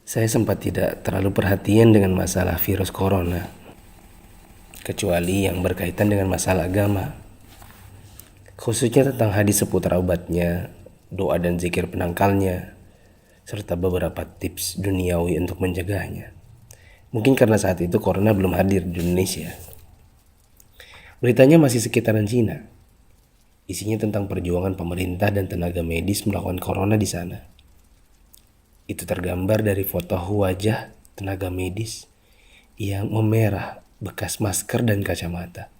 Saya sempat tidak terlalu perhatian dengan masalah virus corona, kecuali yang berkaitan dengan masalah agama, khususnya tentang hadis seputar obatnya, doa dan zikir penangkalnya, serta beberapa tips duniawi untuk mencegahnya. Mungkin karena saat itu corona belum hadir di Indonesia. Beritanya masih sekitaran Cina. Isinya tentang perjuangan pemerintah dan tenaga medis melawan corona di sana. Itu tergambar dari foto wajah tenaga medis yang memerah bekas masker dan kacamata.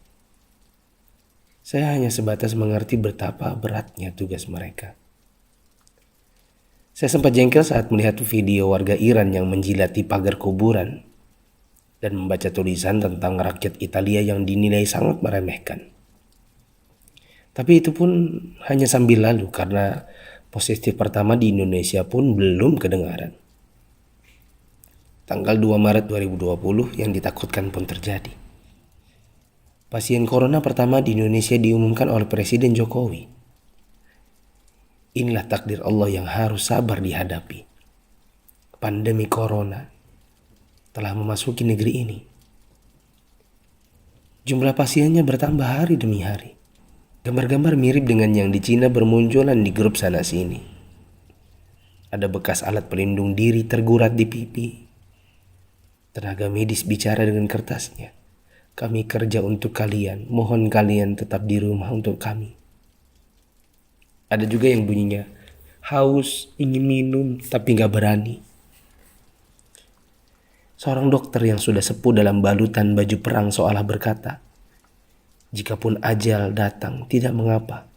Saya hanya sebatas mengerti betapa beratnya tugas mereka. Saya sempat jengkel saat melihat video warga Iran yang menjilati pagar kuburan dan membaca tulisan tentang rakyat Italia yang dinilai sangat meremehkan. Tapi itu pun hanya sambil lalu karena positif pertama di Indonesia pun belum kedengaran. Tanggal 2 Maret 2020 yang ditakutkan pun terjadi. Pasien corona pertama di Indonesia diumumkan oleh Presiden Jokowi. Inilah takdir Allah yang harus sabar dihadapi. Pandemi corona telah memasuki negeri ini. Jumlah pasiennya bertambah hari demi hari. Gambar-gambar mirip dengan yang di Cina bermunculan di grup sana sini. Ada bekas alat pelindung diri tergurat di pipi. Tenaga medis bicara dengan kertasnya. Kami kerja untuk kalian, mohon kalian tetap di rumah untuk kami. Ada juga yang bunyinya, haus, ingin minum, tapi gak berani. Seorang dokter yang sudah sepuh dalam balutan baju perang seolah berkata, jikapun ajal datang, tidak mengapa.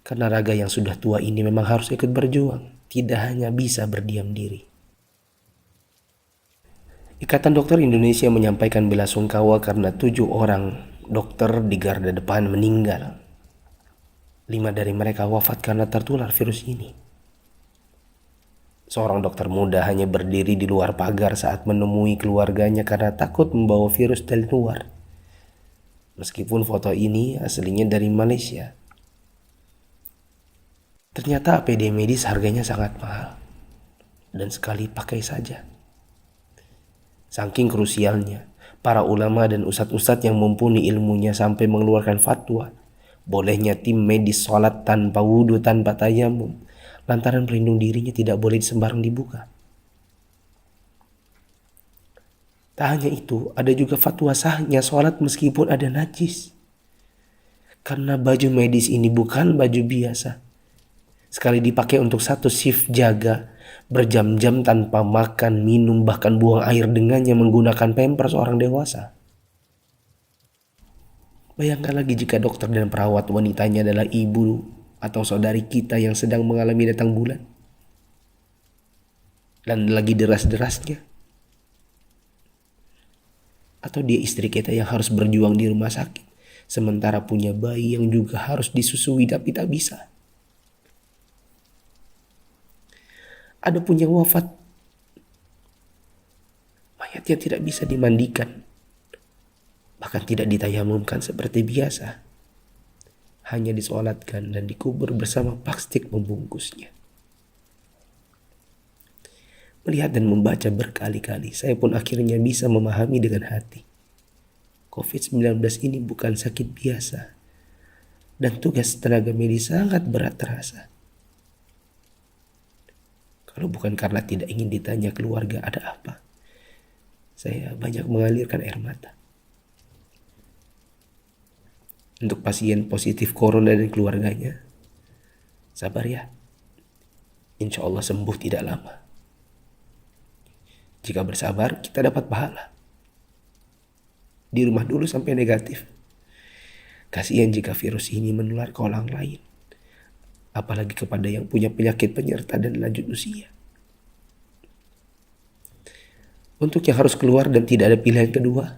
Karena raga yang sudah tua ini memang harus ikut berjuang, tidak hanya bisa berdiam diri. Ikatan Dokter Indonesia menyampaikan belasungkawa karena 7 orang dokter di garda depan meninggal. 5 dari mereka wafat karena tertular virus ini. Seorang dokter muda hanya berdiri di luar pagar saat menemui keluarganya karena takut membawa virus dari luar. Meskipun foto ini aslinya dari Malaysia. Ternyata APD medis harganya sangat mahal. Dan sekali pakai saja. Saking krusialnya, para ulama dan ustadz-ustadz yang mumpuni ilmunya sampai mengeluarkan fatwa. Bolehnya tim medis sholat tanpa wudhu, tanpa tayamum. Lantaran pelindung dirinya tidak boleh sembarang dibuka. Tak hanya itu, ada juga fatwa sahnya sholat meskipun ada najis. Karena baju medis ini bukan baju biasa. Sekali dipakai untuk satu shift jaga, berjam-jam tanpa makan, minum, bahkan buang air dengannya menggunakan pampers orang dewasa. Bayangkan lagi jika dokter dan perawat wanitanya adalah ibu atau saudari kita yang sedang mengalami datang bulan. Dan lagi deras-derasnya. Atau dia istri kita yang harus berjuang di rumah sakit, sementara punya bayi yang juga harus disusui tapi tak bisa. Ada punya wafat, mayatnya tidak bisa dimandikan, bahkan tidak ditayamumkan seperti biasa. Hanya disolatkan dan dikubur bersama plastik membungkusnya. Melihat dan membaca berkali-kali, saya pun akhirnya bisa memahami dengan hati. COVID-19 ini bukan sakit biasa. Dan tugas tenaga medis sangat berat terasa. Kalau bukan karena tidak ingin ditanya keluarga ada apa, saya banyak mengalirkan air mata. Untuk pasien positif corona dan keluarganya, sabar ya. Insya Allah sembuh tidak lama. Jika bersabar, kita dapat pahala. Di rumah dulu sampai negatif. Kasihan jika virus ini menular ke orang lain. Apalagi kepada yang punya penyakit penyerta dan lanjut usia. Untuk yang harus keluar dan tidak ada pilihan kedua,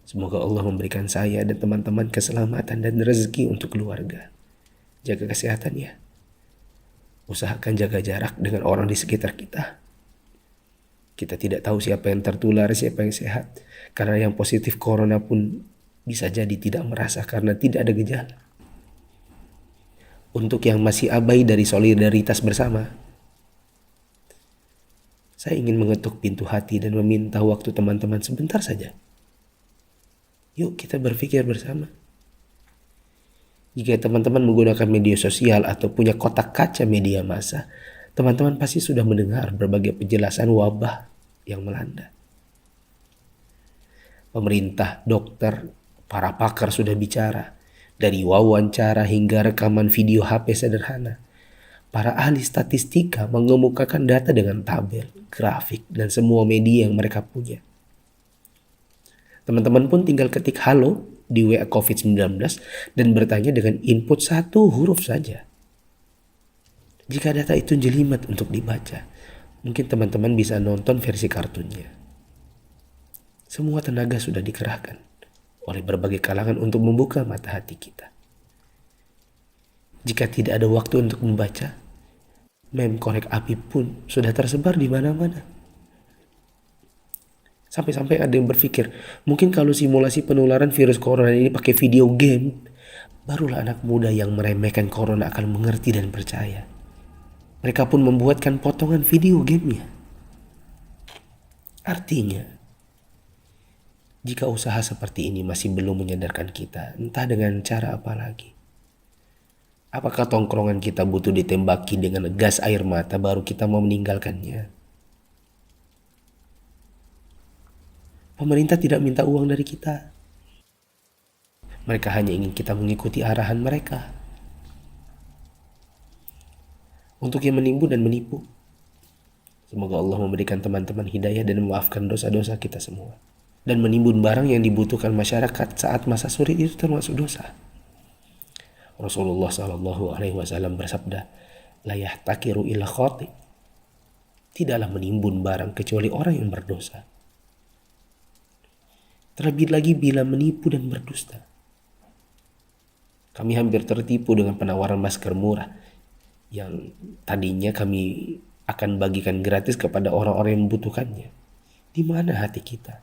semoga Allah memberikan saya dan teman-teman keselamatan dan rezeki untuk keluarga. Jaga kesehatan ya. Usahakan jaga jarak dengan orang di sekitar kita. Kita tidak tahu siapa yang tertular, siapa yang sehat. Karena yang positif corona pun bisa jadi tidak merasa karena tidak ada gejala. Untuk yang masih abai dari solidaritas bersama, Saya ingin mengetuk pintu hati dan meminta waktu teman-teman sebentar saja. Yuk kita berpikir bersama. Jika teman-teman menggunakan media sosial atau punya kotak kaca media massa, teman-teman pasti sudah mendengar berbagai penjelasan wabah yang melanda. Pemerintah, dokter, para pakar sudah bicara, dari wawancara hingga rekaman video HP sederhana. Para ahli statistika mengemukakan data dengan tabel, grafik, dan semua media yang mereka punya. Teman-teman pun tinggal ketik halo di WA COVID-19 dan bertanya dengan input satu huruf saja. Jika data itu jelimet untuk dibaca, mungkin teman-teman bisa nonton versi kartunnya. Semua tenaga sudah dikerahkan oleh berbagai kalangan untuk membuka mata hati kita. Jika tidak ada waktu untuk membaca, meme korek api pun sudah tersebar di mana-mana. Sampai-sampai ada yang berpikir, mungkin kalau simulasi penularan virus corona ini pakai video game, barulah anak muda yang meremehkan corona akan mengerti dan percaya. Mereka pun membuatkan potongan video gamenya. Artinya, jika usaha seperti ini masih belum menyadarkan kita, entah dengan cara apa lagi. Apakah tongkrongan kita butuh ditembaki dengan gas air mata baru kita mau meninggalkannya? Pemerintah tidak minta uang dari kita. Mereka hanya ingin kita mengikuti arahan mereka. Untuk yang menimbun dan menipu, semoga Allah memberikan teman-teman hidayah dan memaafkan dosa-dosa kita semua. Dan menimbun barang yang dibutuhkan masyarakat saat masa sulit itu termasuk dosa. Rasulullah SAW bersabda, la yahtakiru illa khati. Tidaklah menimbun barang kecuali orang yang berdosa. Terlebih lagi bila menipu dan berdusta. Kami hampir tertipu dengan penawaran masker murah yang tadinya kami akan bagikan gratis kepada orang-orang yang membutuhkannya. Di mana hati kita?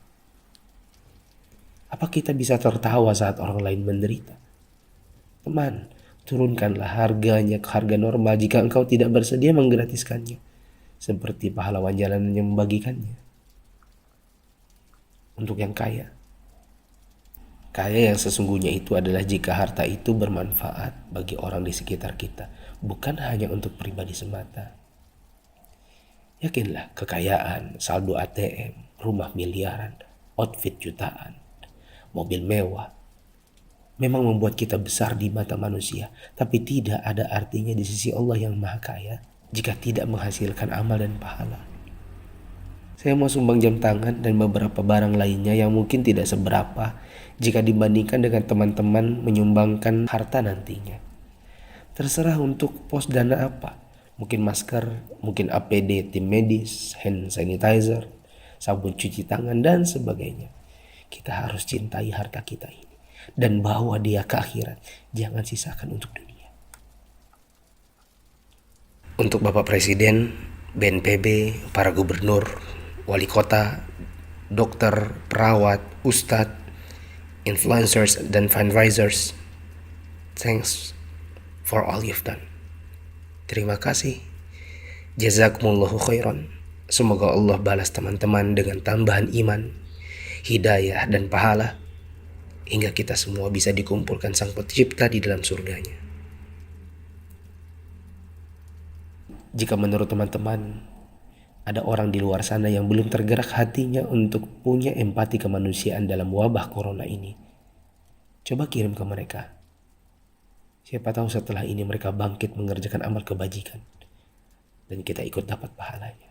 Apa kita bisa tertawa saat orang lain menderita? Teman, turunkanlah harganya ke harga normal jika engkau tidak bersedia menggratiskannya, seperti pahlawan jalanan yang membagikannya. Untuk yang kaya yang sesungguhnya itu adalah jika harta itu bermanfaat bagi orang di sekitar kita, bukan hanya untuk pribadi semata. Yakinlah, kekayaan, saldo ATM, rumah miliaran, outfit jutaan, mobil mewah, memang membuat kita besar di mata manusia, tapi tidak ada artinya di sisi Allah yang Maha Kaya jika tidak menghasilkan amal dan pahala. Saya mau sumbang jam tangan dan beberapa barang lainnya yang mungkin tidak seberapa jika dibandingkan dengan teman-teman menyumbangkan harta nantinya. Terserah untuk pos dana apa, mungkin masker, mungkin APD tim medis, hand sanitizer, sabun cuci tangan, dan sebagainya. Kita harus cintai harta kita ini dan bawa dia ke akhirat, jangan sisakan untuk dunia. Untuk Bapak Presiden, BNPB, para gubernur, wali kota, dokter, perawat, ustadz, influencers, dan fundraisers, thanks for all you've done. Terima kasih. Jazakumullahu khairan. Semoga Allah balas teman-teman dengan tambahan iman, hidayah, dan pahala, hingga kita semua bisa dikumpulkan Sang Pencipta di dalam surganya. Jika menurut teman-teman ada orang di luar sana yang belum tergerak hatinya untuk punya empati kemanusiaan dalam wabah corona ini, coba kirim ke mereka. Siapa tahu setelah ini mereka bangkit mengerjakan amal kebajikan dan kita ikut dapat pahalanya.